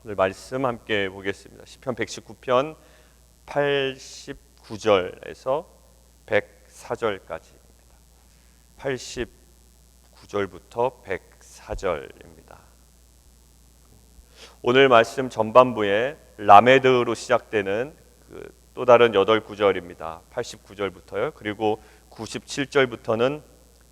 오늘 말씀 함께 보겠습니다. 시편 119편 89절에서 104절까지입니다. 89절부터 104절입니다. 오늘 말씀 전반부에 라메드로 시작되는 또 다른 8구절입니다. 89절부터요. 그리고 97절부터는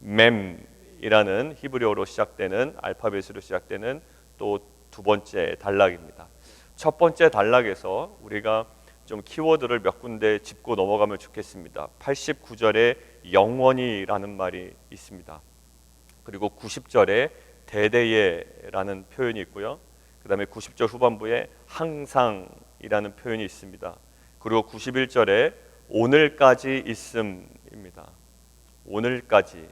mem이라는 히브리어로 시작되는 알파벳으로 시작되는 또 두 번째 단락입니다. 첫 번째 단락에서 우리가 좀 키워드를 몇 군데 짚고 넘어가면 좋겠습니다. 89절에 영원히라는 말이 있습니다. 그리고 90절에 대대예라는 표현이 있고요. 그 다음에 90절 후반부에 항상이라는 표현이 있습니다. 그리고 91절에 오늘까지 있음입니다. 오늘까지.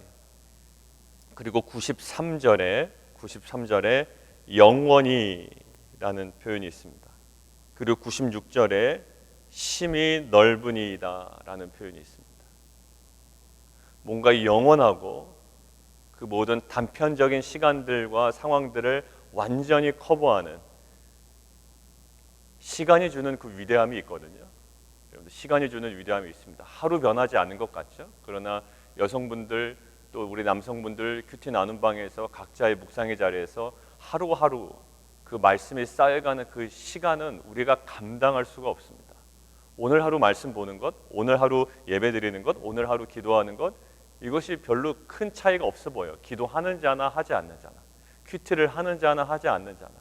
그리고 93절에 영원히라는 표현이 있습니다. 그리고 96절에 심히 넓으니이다라는 표현이 있습니다. 뭔가 영원하고 그 모든 단편적인 시간들과 상황들을 완전히 커버하는 시간이 주는 그 위대함이 있거든요. 시간이 주는 위대함이 있습니다. 하루 변하지 않는 것 같죠? 그러나 여성분들 또 우리 남성분들 큐티 나눔 방에서 각자의 묵상의 자리에서 하루하루 그 말씀이 쌓여가는 그 시간은 우리가 감당할 수가 없습니다. 오늘 하루 말씀 보는 것, 오늘 하루 예배 드리는 것, 오늘 하루 기도하는 것, 이것이 별로 큰 차이가 없어 보여요. 기도하는 자나 하지 않는 자나, 큐티를 하는 자나 하지 않는 자나,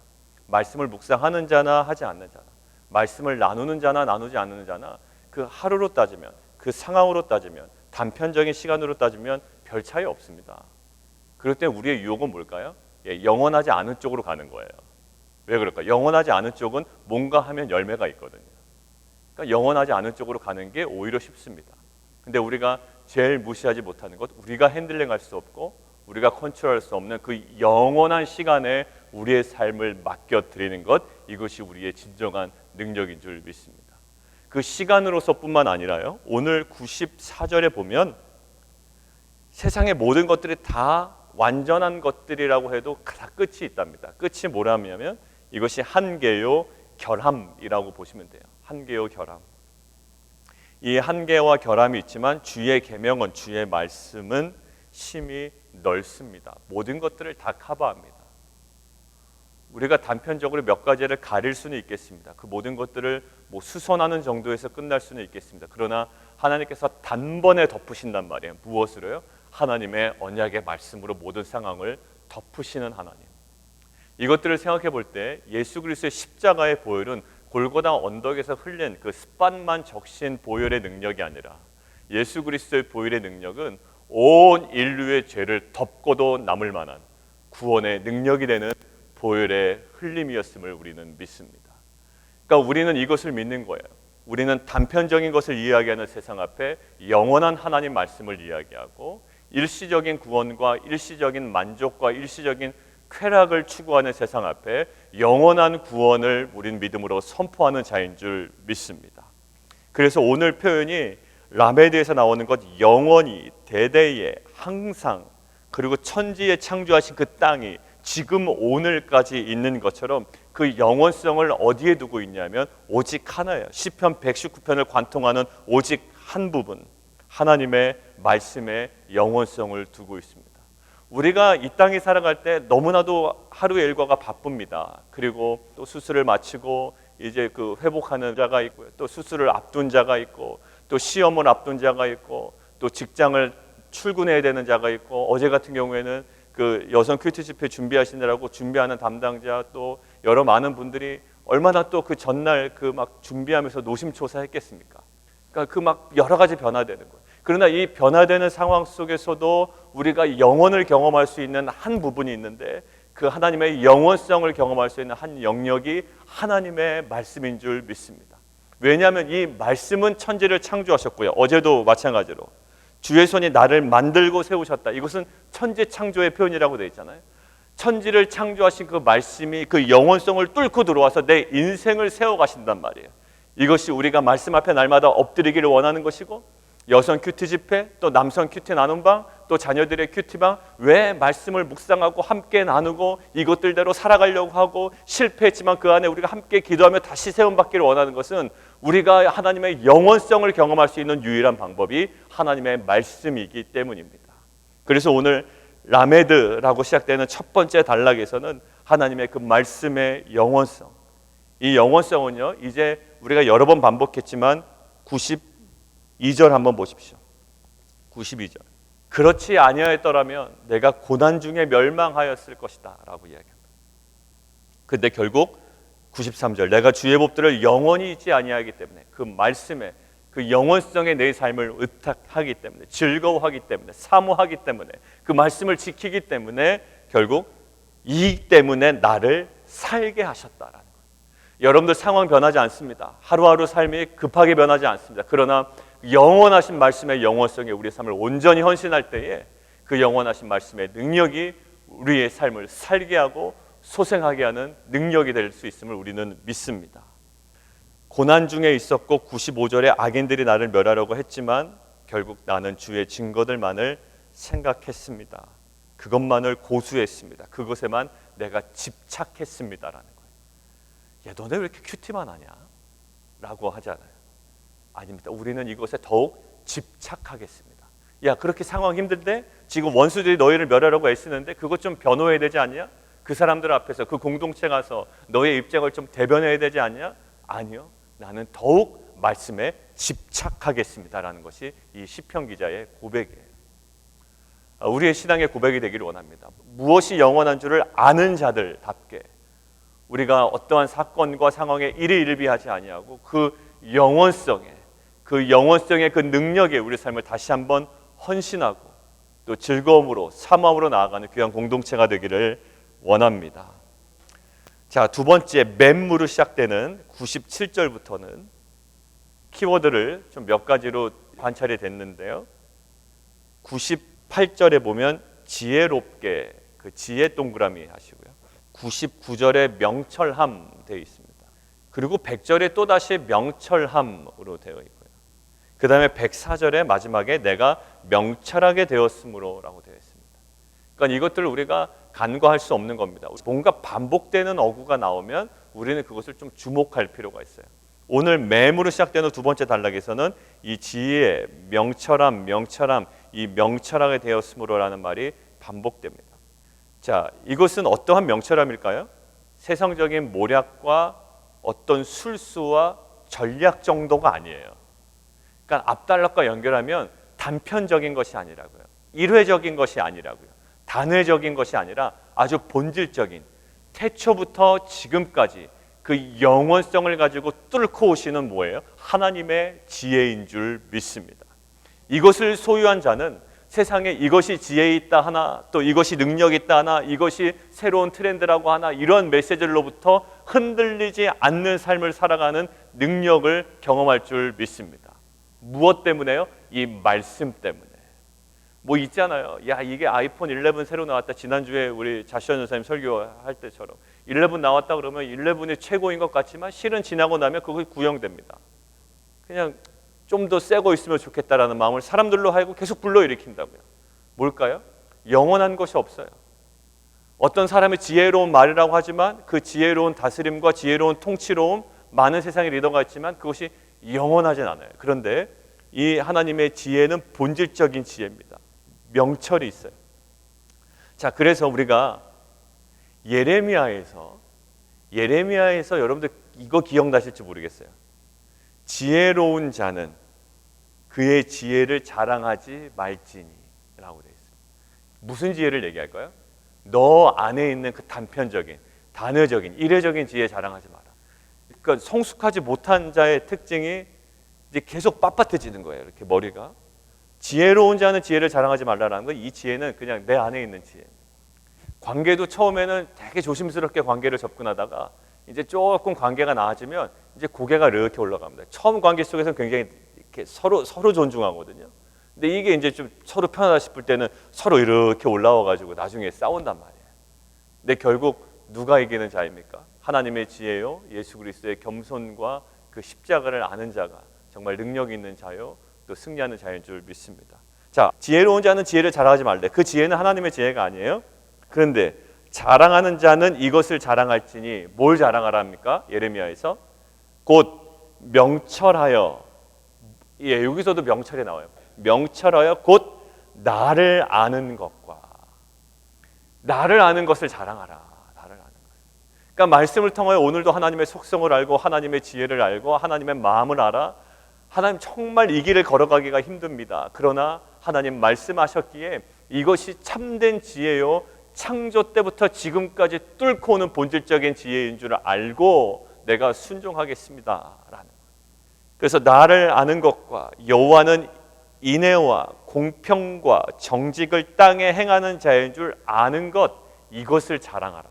말씀을 묵상하는 자나 하지 않는 자나, 말씀을 나누는 자나 나누지 않는 자나, 그 하루로 따지면, 그 상황으로 따지면, 단편적인 시간으로 따지면 별 차이 없습니다. 그럴 때 우리의 유혹은 뭘까요? 영원하지 않은 쪽으로 가는 거예요. 왜 그럴까? 영원하지 않은 쪽은 뭔가 하면 열매가 있거든요. 그러니까 영원하지 않은 쪽으로 가는 게 오히려 쉽습니다. 근데 우리가 제일 무시하지 못하는 것, 우리가 핸들링할 수 없고 우리가 컨트롤할 수 없는 그 영원한 시간에 우리의 삶을 맡겨드리는 것, 이것이 우리의 진정한 능력인 줄 믿습니다. 그 시간으로서뿐만 아니라요, 오늘 94절에 보면 세상의 모든 것들이 다 완전한 것들이라고 해도 다 끝이 있답니다. 끝이 뭐라면 이것이 한계요 결함이라고 보시면 돼요. 한계요 결함. 이 한계와 결함이 있지만 주의 계명은, 주의 말씀은 심히 넓습니다. 모든 것들을 다 커버합니다. 우리가 단편적으로 몇 가지를 가릴 수는 있겠습니다. 그 모든 것들을 수선하는 정도에서 끝날 수는 있겠습니다. 그러나 하나님께서 단번에 덮으신단 말이에요. 무엇으로요? 하나님의 언약의 말씀으로 모든 상황을 덮으시는 하나님. 이것들을 생각해 볼 때 예수 그리스도의 십자가의 보혈은 골고다 언덕에서 흘린 그 스팟만 적신 보혈의 능력이 아니라 예수 그리스도의 보혈의 능력은 온 인류의 죄를 덮고도 남을 만한 구원의 능력이 되는 보혈의 흘림이었음을 우리는 믿습니다. 그러니까 우리는 이것을 믿는 거예요. 우리는 단편적인 것을 이야기하는 세상 앞에 영원한 하나님 말씀을 이야기하고 일시적인 구원과 일시적인 만족과 일시적인 쾌락을 추구하는 세상 앞에 영원한 구원을 우린 믿음으로 선포하는 자인 줄 믿습니다. 그래서 오늘 표현이 라메드에서 나오는 것, 영원히, 대대에, 항상, 그리고 천지에 창조하신 그 땅이 지금 오늘까지 있는 것처럼 그 영원성을 어디에 두고 있냐면 오직 하나예요. 시편 119편을 관통하는 오직 한 부분, 하나님의 말씀에 영원성을 두고 있습니다. 우리가 이 땅에 살아갈 때 너무나도 하루의 일과가 바쁩니다. 그리고 또 수술을 마치고 이제 그 회복하는 자가 있고요. 또 수술을 앞둔 자가 있고, 또 시험을 앞둔 자가 있고, 또 직장을 출근해야 되는 자가 있고, 어제 같은 경우에는 그 여성 큐티 집회 준비하시느라고 준비하는 담당자, 또 여러 많은 분들이 얼마나 또 그 전날 그 막 준비하면서 노심초사했겠습니까? 그러니까 그 막 여러 가지 변화되는 거예요. 그러나 이 변화되는 상황 속에서도 우리가 영원을 경험할 수 있는 한 부분이 있는데, 그 하나님의 영원성을 경험할 수 있는 한 영역이 하나님의 말씀인 줄 믿습니다. 왜냐하면 이 말씀은 천지를 창조하셨고요. 어제도 마찬가지로 주의 손이 나를 만들고 세우셨다. 이것은 천지 창조의 표현이라고 되어 있잖아요. 천지를 창조하신 그 말씀이 그 영원성을 뚫고 들어와서 내 인생을 세워가신단 말이에요. 이것이 우리가 말씀 앞에 날마다 엎드리기를 원하는 것이고, 여성 큐티 집회, 또 남성 큐티 나눔방, 또 자녀들의 큐티방, 왜 말씀을 묵상하고 함께 나누고 이것들대로 살아가려고 하고 실패했지만 그 안에 우리가 함께 기도하며 다시 세움받기를 원하는 것은 우리가 하나님의 영원성을 경험할 수 있는 유일한 방법이 하나님의 말씀이기 때문입니다. 그래서 오늘 라메드라고 시작되는 첫 번째 단락에서는 하나님의 그 말씀의 영원성, 이 영원성은요, 이제 우리가 여러 번 반복했지만 92절 한번 보십시오. 92절. 그렇지 아니하였더라면 내가 고난 중에 멸망하였을 것이다 라고 이야기합니다. 근데 결국 93절, 내가 주의 법들을 영원히 잊지 아니하기 때문에, 그 말씀에 그 영원성의 내 삶을 의탁하기 때문에, 즐거워하기 때문에, 사모하기 때문에, 그 말씀을 지키기 때문에 결국 이 때문에 나를 살게 하셨다라는 거예요. 여러분들 상황 변하지 않습니다. 하루하루 삶이 급하게 변하지 않습니다. 그러나 영원하신 말씀의 영원성에 우리의 삶을 온전히 헌신할 때에 그 영원하신 말씀의 능력이 우리의 삶을 살게 하고 소생하게 하는 능력이 될 수 있음을 우리는 믿습니다. 고난 중에 있었고 95절에 악인들이 나를 멸하려고 했지만 결국 나는 주의 증거들만을 생각했습니다. 그것만을 고수했습니다. 그것에만 내가 집착했습니다라는 거예요. 야, 너네 왜 이렇게 큐티만 하냐? 라고 하잖아요. 아닙니다. 우리는 이것에 더욱 집착하겠습니다. 야, 그렇게 상황 힘든데 지금 원수들이 너희를 멸하려고 애쓰는데 그것 좀 변호해야 되지 않냐? 그 사람들 앞에서 그 공동체 가서 너의 입장을 좀 대변해야 되지 않냐? 아니요. 나는 더욱 말씀에 집착하겠습니다라는 것이 이 시편 기자의 고백이에요. 우리의 신앙의 고백이 되기를 원합니다. 무엇이 영원한 줄을 아는 자들답게 우리가 어떠한 사건과 상황에 일희일비하지 아니하고 그 영원성의 그 능력에 우리 삶을 다시 한번 헌신하고 또 즐거움으로 사모함으로 나아가는 귀한 공동체가 되기를 원합니다. 자, 두 번째 맴무로 시작되는 97절부터는 키워드를 좀 몇 가지로 관찰이 됐는데요. 98절에 보면 지혜롭게, 그 지혜 동그라미 하시고요. 99절에 명철함 되어 있습니다. 그리고 100절에 또다시 명철함으로 되어 있고요. 그 다음에 104절에 마지막에 내가 명철하게 되었으므로 라고 되어 있습니다. 그러니까 이것들을 우리가 간과할 수 없는 겁니다. 뭔가 반복되는 어구가 나오면 우리는 그것을 좀 주목할 필요가 있어요. 오늘 맴으로 시작되는 두 번째 단락에서는 이 지혜, 명철함, 이 명철하게 되었으므로라는 말이 반복됩니다. 자, 이것은 어떠한 명철함일까요? 세상적인 모략과 어떤 술수와 전략 정도가 아니에요. 그러니까 앞단락과 연결하면 단편적인 것이 아니라고요. 일회적인 것이 아니라고요. 단회적인 것이 아니라 아주 본질적인 태초부터 지금까지 그 영원성을 가지고 뚫고 오시는 뭐예요? 하나님의 지혜인 줄 믿습니다. 이것을 소유한 자는 세상에 이것이 지혜 있다 하나, 또 이것이 능력 있다 하나, 이것이 새로운 트렌드라고 하나, 이런 메시지로부터 흔들리지 않는 삶을 살아가는 능력을 경험할 줄 믿습니다. 무엇 때문에요? 이 말씀 때문에. 뭐 있잖아요. 야, 이게 아이폰 11 새로 나왔다. 지난주에 우리 자시현 전사님 설교할 때처럼 11 나왔다 그러면 11이 최고인 것 같지만 실은 지나고 나면 그것이 구형됩니다. 그냥 좀 더 새 거 있으면 좋겠다라는 마음을 사람들로 하여금 계속 불러일으킨다고요. 뭘까요? 영원한 것이 없어요. 어떤 사람의 지혜로운 말이라고 하지만 그 지혜로운 다스림과 지혜로운 통치로움, 많은 세상의 리더가 있지만 그것이 영원하진 않아요. 그런데 이 하나님의 지혜는 본질적인 지혜입니다. 명철이 있어요. 자, 그래서 우리가 예레미야에서 여러분들 이거 기억나실지 모르겠어요. 지혜로운 자는 그의 지혜를 자랑하지 말지니 라고 되어 있어요. 무슨 지혜를 얘기할까요? 너 안에 있는 그 단편적인, 단회적인, 일회적인 지혜 자랑하지 마라. 그러니까 성숙하지 못한 자의 특징이 이제 계속 빳빳해지는 거예요. 이렇게 머리가. 지혜로운 자는 지혜를 자랑하지 말라라는 건 이 지혜는 그냥 내 안에 있는 지혜. 관계도 처음에는 되게 조심스럽게 관계를 접근하다가 이제 조금 관계가 나아지면 이제 고개가 이렇게 올라갑니다. 처음 관계 속에서는 굉장히 이렇게 서로 존중하거든요. 근데 이게 이제 좀 서로 편하다 싶을 때는 서로 이렇게 올라와가지고 나중에 싸운단 말이에요. 근데 결국 누가 이기는 자입니까? 하나님의 지혜요, 예수 그리스도의 겸손과 그 십자가를 아는 자가 정말 능력 있는 자요, 또 승리하는 자인 줄 믿습니다. 자, 지혜로운 자는 지혜를 자랑하지 말래. 그 지혜는 하나님의 지혜가 아니에요. 그런데 자랑하는 자는 이것을 자랑할지니 뭘 자랑하랍니까? 예레미야에서 곧 명철하여, 예, 여기서도 명철이 나와요. 명철하여 곧 나를 아는 것과, 나를 아는 것을 자랑하라. 나를 아는 것. 그러니까 말씀을 통하여 오늘도 하나님의 속성을 알고 하나님의 지혜를 알고 하나님의 마음을 알아. 하나님 정말 이 길을 걸어가기가 힘듭니다. 그러나 하나님 말씀하셨기에 이것이 참된 지혜요, 창조 때부터 지금까지 뚫고 오는 본질적인 지혜인 줄 알고 내가 순종하겠습니다라는. 그래서 나를 아는 것과 여호와는 인애와 공평과 정직을 땅에 행하는 자인 줄 아는 것, 이것을 자랑하라.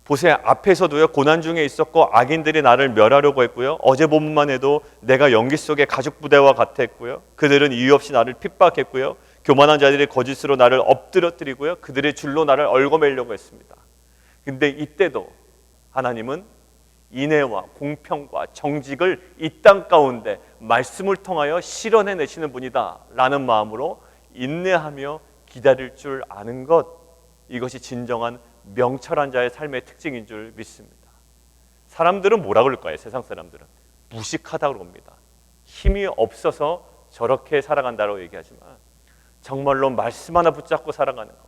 보세요. 앞에서도요, 고난 중에 있었고 악인들이 나를 멸하려고 했고요, 어제 본문만 해도 내가 연기 속의 가죽 부대와 같았고요, 그들은 이유 없이 나를 핍박했고요, 교만한 자들이 거짓으로 나를 엎드러뜨리고요, 그들의 줄로 나를 얽어매려고 했습니다. 근데 이때도 하나님은 인애와 공평과 정직을 이 땅 가운데 말씀을 통하여 실현해내시는 분이다 라는 마음으로 인내하며 기다릴 줄 아는 것, 이것이 진정한 명철한 자의 삶의 특징인 줄 믿습니다. 사람들은 뭐라 그럴까요? 세상 사람들은 무식하다고 합니다. 힘이 없어서 저렇게 살아간다고 얘기하지만 정말로 말씀 하나 붙잡고 살아가는 것,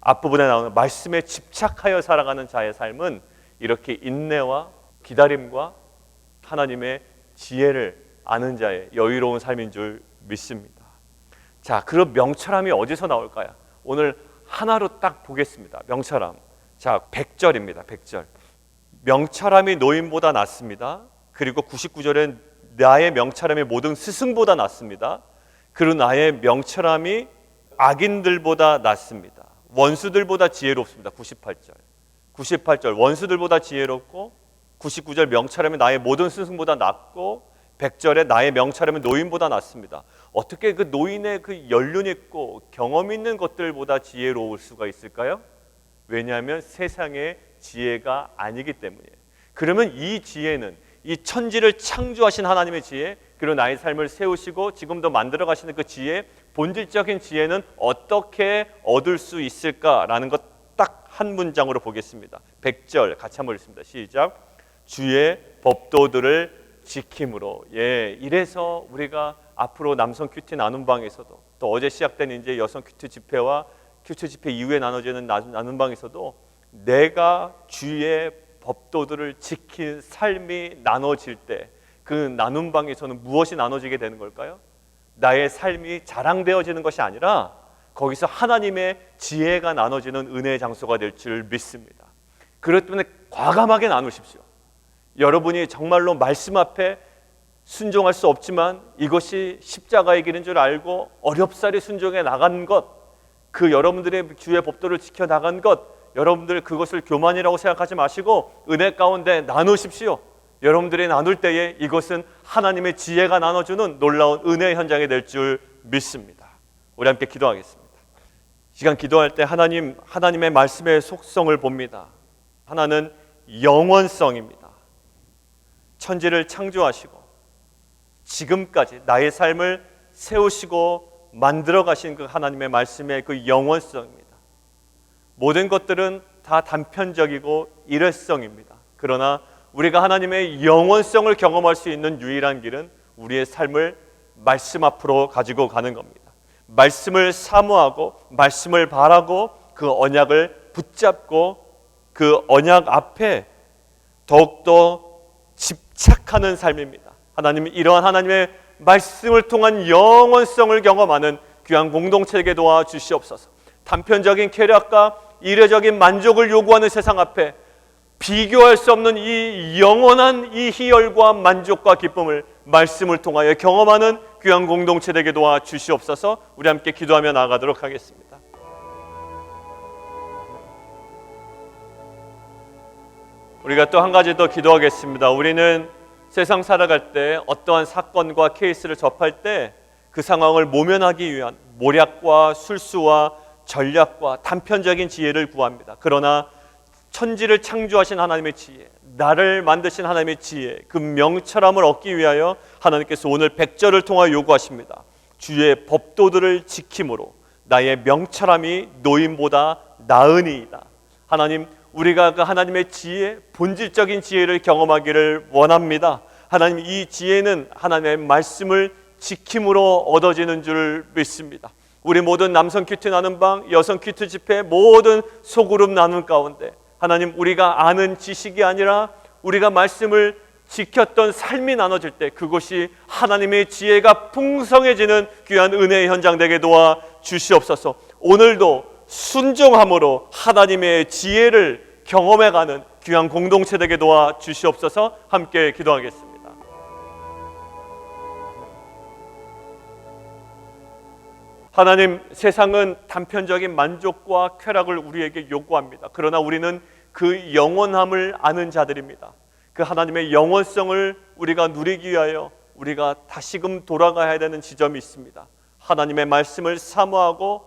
앞부분에 나오는 말씀에 집착하여 살아가는 자의 삶은 이렇게 인내와 기다림과 하나님의 지혜를 아는 자의 여유로운 삶인 줄 믿습니다. 자, 그럼 명철함이 어디서 나올까요? 오늘 하나로 딱 보겠습니다. 명철함. 자, 100절입니다. 100절. 명철함이 노인보다 낫습니다. 그리고 99절엔 나의 명철함이 모든 스승보다 낫습니다. 그리고 나의 명철함이 악인들보다 낫습니다. 원수들보다 지혜롭습니다. 98절 원수들보다 지혜롭고, 99절 명철함이 나의 모든 스승보다 낫고, 100절에 나의 명철함이 노인보다 낫습니다. 어떻게 그 노인의 그 연륜 있고 경험 있는 것들보다 지혜로울 수가 있을까요? 왜냐하면 세상의 지혜가 아니기 때문이에요. 그러면 이 지혜는 이 천지를 창조하신 하나님의 지혜, 그리고 나의 삶을 세우시고 지금도 만들어 가시는 그 지혜, 본질적인 지혜는 어떻게 얻을 수 있을까라는 것 딱 한 문장으로 보겠습니다. 100절 같이 한번 읽습니다. 시작. 주의 법도들을 지킴으로. 예, 이래서 우리가 앞으로 남성 큐티 나눔 방에서도, 또 어제 시작된 이제 여성 큐티 집회와 큐티 집회 이후에 나눠지는 나눔 방에서도 내가 주의 법도들을 지킨 삶이 나눠질 때 그 나눔 방에서는 무엇이 나눠지게 되는 걸까요? 나의 삶이 자랑되어지는 것이 아니라 거기서 하나님의 지혜가 나눠지는 은혜의 장소가 될 줄 믿습니다. 그렇기 때문에 과감하게 나누십시오. 여러분이 정말로 말씀 앞에 순종할 수 없지만 이것이 십자가의 길인 줄 알고 어렵사리 순종해 나간 것, 그 여러분들의 주의 법도를 지켜 나간 것, 여러분들 그것을 교만이라고 생각하지 마시고 은혜 가운데 나누십시오. 여러분들이 나눌 때에 이것은 하나님의 지혜가 나눠주는 놀라운 은혜의 현장이 될 줄 믿습니다. 우리 함께 기도하겠습니다. 시간 기도할 때 하나님의 말씀의 속성을 봅니다. 하나는 영원성입니다. 천지를 창조하시고 지금까지 나의 삶을 세우시고 만들어 가신 그 하나님의 말씀의 그 영원성입니다. 모든 것들은 다 단편적이고 일회성입니다. 그러나 우리가 하나님의 영원성을 경험할 수 있는 유일한 길은 우리의 삶을 말씀 앞으로 가지고 가는 겁니다. 말씀을 사모하고 말씀을 바라고 그 언약을 붙잡고 그 언약 앞에 더욱더 집착하는 삶입니다. 하나님, 이러한 하나님의 말씀을 통한 영원성을 경험하는 귀한 공동체에게 도와주시옵소서. 단편적인 쾌락과 이례적인 만족을 요구하는 세상 앞에 비교할 수 없는 이 영원한 이 희열과 만족과 기쁨을 말씀을 통하여 경험하는 귀한 공동체 되게 도와주시옵소서. 우리 함께 기도하며 나아가도록 하겠습니다. 우리가 또 한 가지 더 기도하겠습니다. 우리는 세상 살아갈 때 어떠한 사건과 케이스를 접할 때 그 상황을 모면하기 위한 모략과 술수와 전략과 단편적인 지혜를 구합니다. 그러나 천지를 창조하신 하나님의 지혜, 나를 만드신 하나님의 지혜, 그 명철함을 얻기 위하여 하나님께서 오늘 100절을 통하여 요구하십니다. 주의 법도들을 지킴으로 나의 명철함이 노임보다 나으니이다. 하나님, 우리가 그 하나님의 지혜, 본질적인 지혜를 경험하기를 원합니다. 하나님, 이 지혜는 하나님의 말씀을 지킴으로 얻어지는 줄 믿습니다. 우리 모든 남성 큐티 나눔 방, 여성 큐티 집회 모든 소그룹 나눔 가운데 하나님, 우리가 아는 지식이 아니라 우리가 말씀을 지켰던 삶이 나눠질 때 그것이 하나님의 지혜가 풍성해지는 귀한 은혜의 현장 되게 도와 주시옵소서. 오늘도 순종함으로 하나님의 지혜를 경험해가는 귀한 공동체 되게 도와 주시옵소서. 함께 기도하겠습니다. 하나님, 세상은 단편적인 만족과 쾌락을 우리에게 요구합니다. 그러나 우리는 그 영원함을 아는 자들입니다. 그 하나님의 영원성을 우리가 누리기 위하여 우리가 다시금 돌아가야 되는 지점이 있습니다. 하나님의 말씀을 사모하고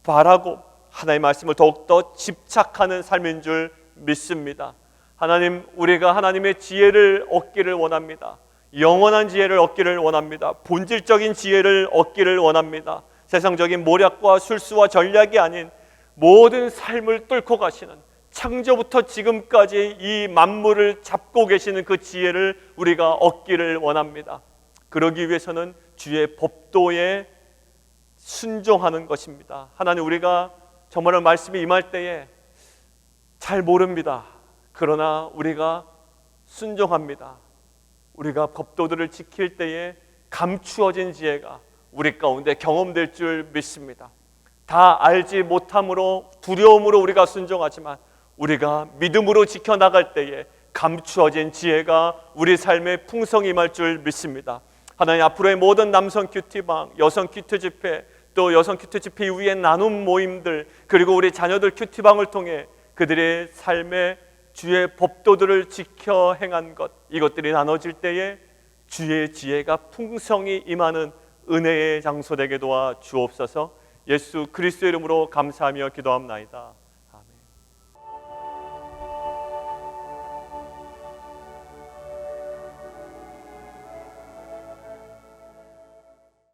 바라고 하나님의 말씀을 더욱더 집착하는 삶인 줄 믿습니다. 하나님, 우리가 하나님의 지혜를 얻기를 원합니다. 영원한 지혜를 얻기를 원합니다. 본질적인 지혜를 얻기를 원합니다. 세상적인 모략과 술수와 전략이 아닌 모든 삶을 뚫고 가시는, 창조부터 지금까지 이 만물을 잡고 계시는 그 지혜를 우리가 얻기를 원합니다. 그러기 위해서는 주의 법도에 순종하는 것입니다. 하나님, 우리가 정말 말씀이 임할 때에 잘 모릅니다. 그러나 우리가 순종합니다. 우리가 법도들을 지킬 때에 감추어진 지혜가 우리 가운데 경험될 줄 믿습니다. 다 알지 못함으로, 두려움으로 우리가 순종하지만 우리가 믿음으로 지켜나갈 때에 감추어진 지혜가 우리 삶에 풍성히 임할 줄 믿습니다. 하나님, 앞으로의 모든 남성 큐티방, 여성 큐티 집회, 또 여성 큐티 집회 이후의 나눔 모임들, 그리고 우리 자녀들 큐티방을 통해 그들의 삶에 주의 법도들을 지켜 행한 것, 이것들이 나눠질 때에 주의 지혜가 풍성히 임하는 은혜의 장소 되게 도와 주옵소서. 예수 그리스도의 이름으로 감사하며 기도합나이다.